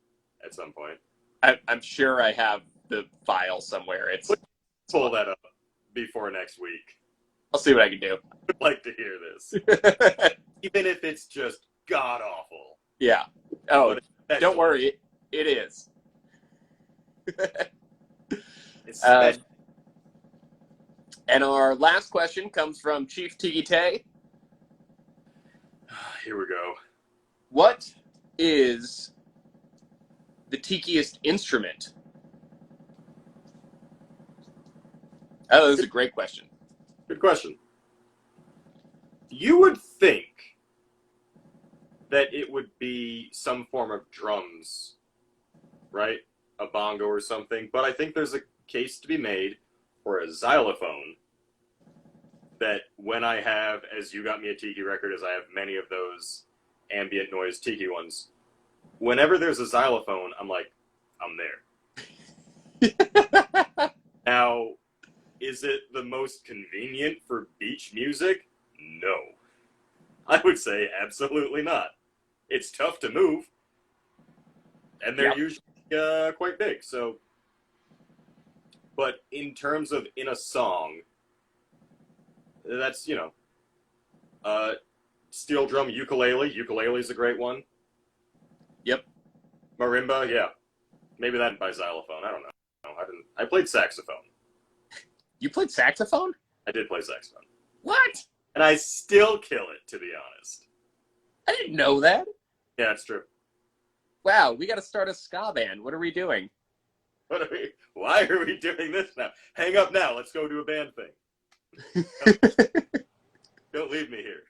at some point. I'm sure I have the file somewhere. Pull that up before next week. I'll see what I can do. I'd like to hear this. Even if it's just god-awful. Yeah. Oh, don't worry. It is. And our last question comes from Chief Tiki Tay. Here we go. What is the tikiest instrument? Oh, this is a great question. Good question. You would think that it would be some form of drums, right? A bongo or something. But I think there's a case to be made for a xylophone that when I have, as you got me a tiki record, as I have many of those ambient noise tiki ones, whenever there's a xylophone, I'm like, I'm there. Now, is it the most convenient for beach music? No. I would say absolutely not. It's tough to move, and they're usually quite big. So, but in terms of in a song, that's, steel drum, ukulele. Ukulele is a great one. Yep. Marimba, yeah. Maybe that by xylophone. I don't know. I played saxophone. You played saxophone? I did play saxophone. What? And I still kill it, to be honest. I didn't know that. Yeah, that's true. Wow, we got to start a ska band. What are we doing? Why are we doing this now? Hang up now. Let's go do a band thing. Don't leave me here.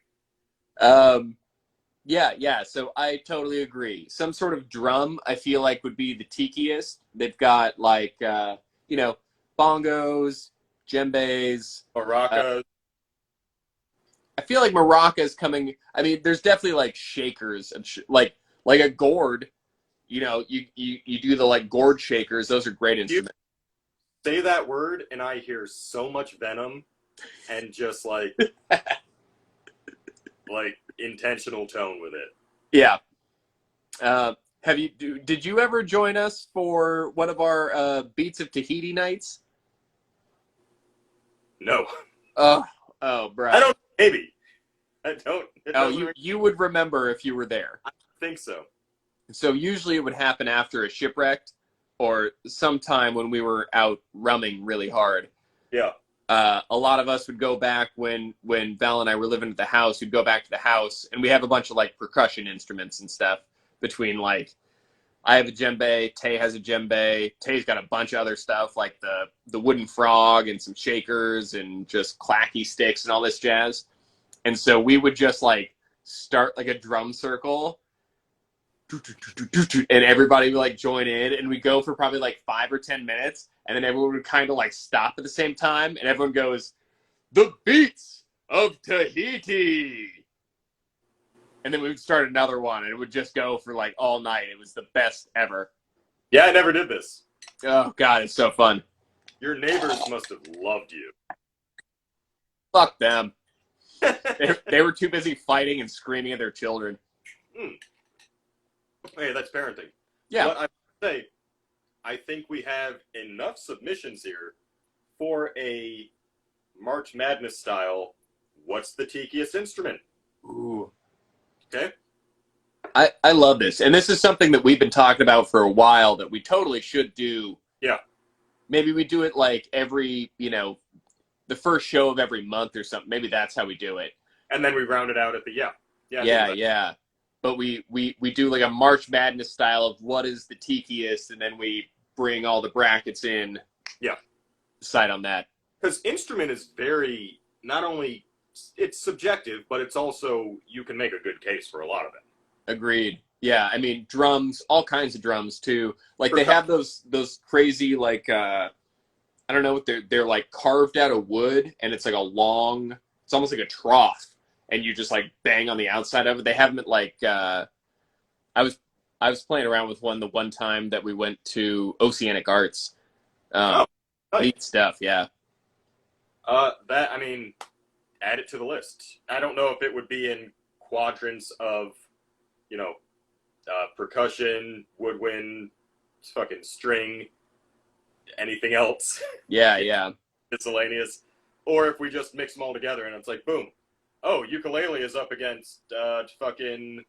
Yeah. So I totally agree. Some sort of drum, I feel like, would be the tikiest. They've got like, bongos, djembes, Maracas. I feel like maracas coming. I mean, there's definitely like shakers and like a gourd. You do the like gourd shakers. Those are great instruments. You say that word, and I hear so much venom and just like intentional tone with it. Yeah. Did you ever join us for one of our Beats of Tahiti nights? No. Oh, bro. I don't. Maybe. I don't. You would remember if you were there. I think so. So usually it would happen after a shipwreck or sometime when we were out rumming really hard. Yeah. A lot of us would go back when Val and I were living at the house. We'd go back to the house, and we have a bunch of like percussion instruments and stuff. Between like, I have a djembe, Tay has a djembe, Tay's got a bunch of other stuff like the wooden frog and some shakers and just clacky sticks and all this jazz. And so we would just like start like a drum circle, and everybody would like join in, and we go for probably like 5 or 10 minutes. And then everyone would kind of like stop at the same time, and everyone goes, "The Beats of Tahiti." And then we would start another one, and it would just go for like all night. It was the best ever. Yeah, I never did this. Oh, God, it's so fun. Your neighbors must have loved you. Fuck them. They were too busy fighting and screaming at their children. Hey, that's parenting. Yeah. But I say, I think we have enough submissions here for a March Madness style. What's the tikiest instrument? Ooh. Okay. I love this. And this is something that we've been talking about for a while that we totally should do. Yeah. Maybe we do it like every, the first show of every month or something. Maybe that's how we do it. And then we round it out at the, yeah. Yeah. But we do like a March Madness style of what is the tikiest, and then we bring all the brackets in. Yeah. Decide on that. Because instrument is very, not only, it's subjective, but it's also, you can make a good case for a lot of it. Agreed. Yeah, I mean drums, all kinds of drums too. Like they have those crazy like I don't know what they're like carved out of wood, and it's like a long, it's almost like a trough, and you just like bang on the outside of it. They have them at like I was playing around with one the one time that we went to Oceanic Arts. Nice. Neat stuff, yeah. That, I mean, add it to the list. I don't know if it would be in quadrants of, percussion, woodwind, fucking string, anything else. Yeah. Miscellaneous. Or if we just mix them all together and it's like, boom. Oh, ukulele is up against fucking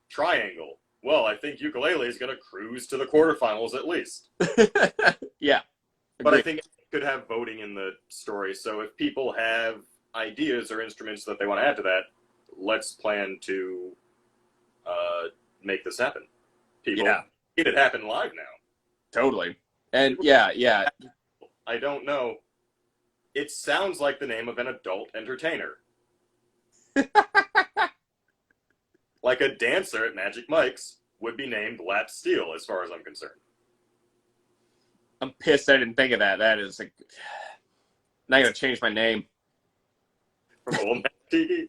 triangle. Well, I think ukulele is going to cruise to the quarterfinals at least. Yeah. But I think it could have voting in the story. So if people have ideas or instruments that they want to add to that, let's plan to make this happen. People need it happen live now. Totally. And yeah. I don't know. It sounds like the name of an adult entertainer. Like a dancer at Magic Mike's would be named Lap Steel, as far as I'm concerned. I'm pissed I didn't think of that. That is like, not going to change my name. From Old Man Tiki.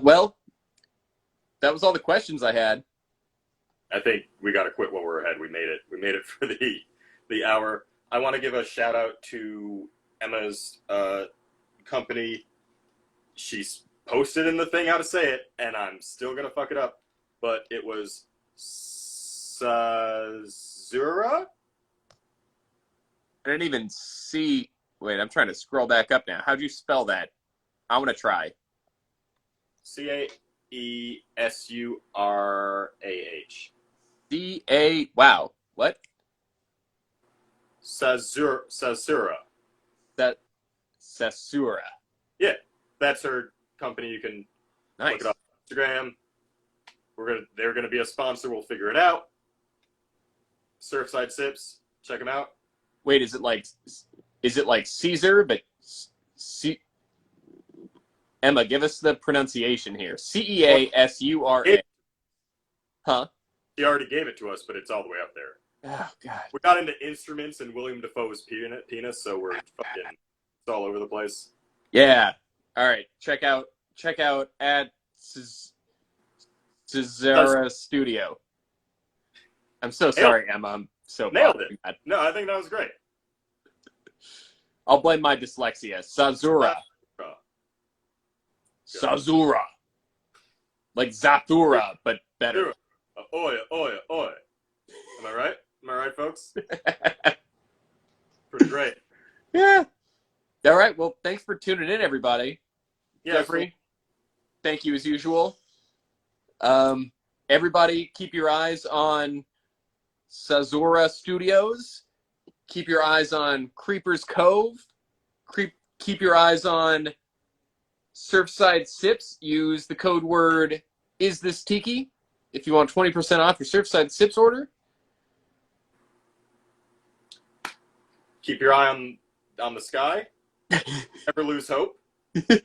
Well, that was all the questions I had. I think we got to quit while we're ahead. We made it. We made it for the hour. I want to give a shout out to Emma's company. She's posted in the thing how to say it, and I'm still going to fuck it up. But it was Sazura? I didn't even see. Wait, I'm trying to scroll back up now. How'd you spell that? I want to try. Caesurah. Wow. What? Sazura. That Sasura. Yeah, that's her company. You can Nice. look it up on Instagram. They're gonna be a sponsor. We'll figure it out. Surfside Sips, check them out. Wait, is it like Caesar, but Emma, give us the pronunciation here. Ceasura. Huh? She already gave it to us, but it's all the way up there. Oh God. We got into instruments and Willem Dafoe's penis, so we're fucking it's all over the place. Yeah. All right. Check out at Cesara Studio. I'm so sorry, Emma. I'm so nailed it. No, I think that was great. I'll blame my dyslexia. Sazura. Sazura. Like Zathura, but better. Oi. Am I right? Am I right, folks? Pretty great. Yeah. All right. Well, thanks for tuning in, everybody. Yeah, Jeffrey, thank you as usual. Everybody, keep your eyes on Sazura Studios. Keep your eyes on Creeper's Cove. Keep your eyes on Surfside Sips. Use the code word IsThisTiki if you want 20% off your Surfside Sips order. Keep your eye on the sky. Never lose hope. It's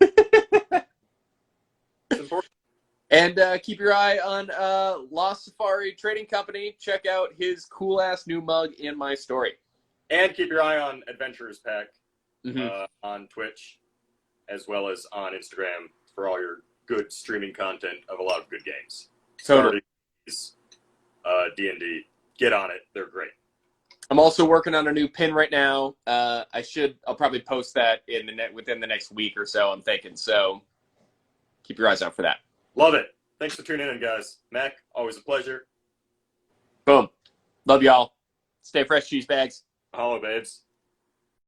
important. And keep your eye on Lost Safari Trading Company. Check out his cool-ass new mug in my story. And keep your eye on Adventurers Pack on Twitch, as well as on Instagram for all your good streaming content of a lot of good games. Totally. D&D. Get on it. They're great. I'm also working on a new pin right now. I'll probably post that within the next week or so, I'm thinking. So keep your eyes out for that. Love it. Thanks for tuning in, guys. Mac, always a pleasure. Boom. Love y'all. Stay fresh, cheese bags. Hello, babes.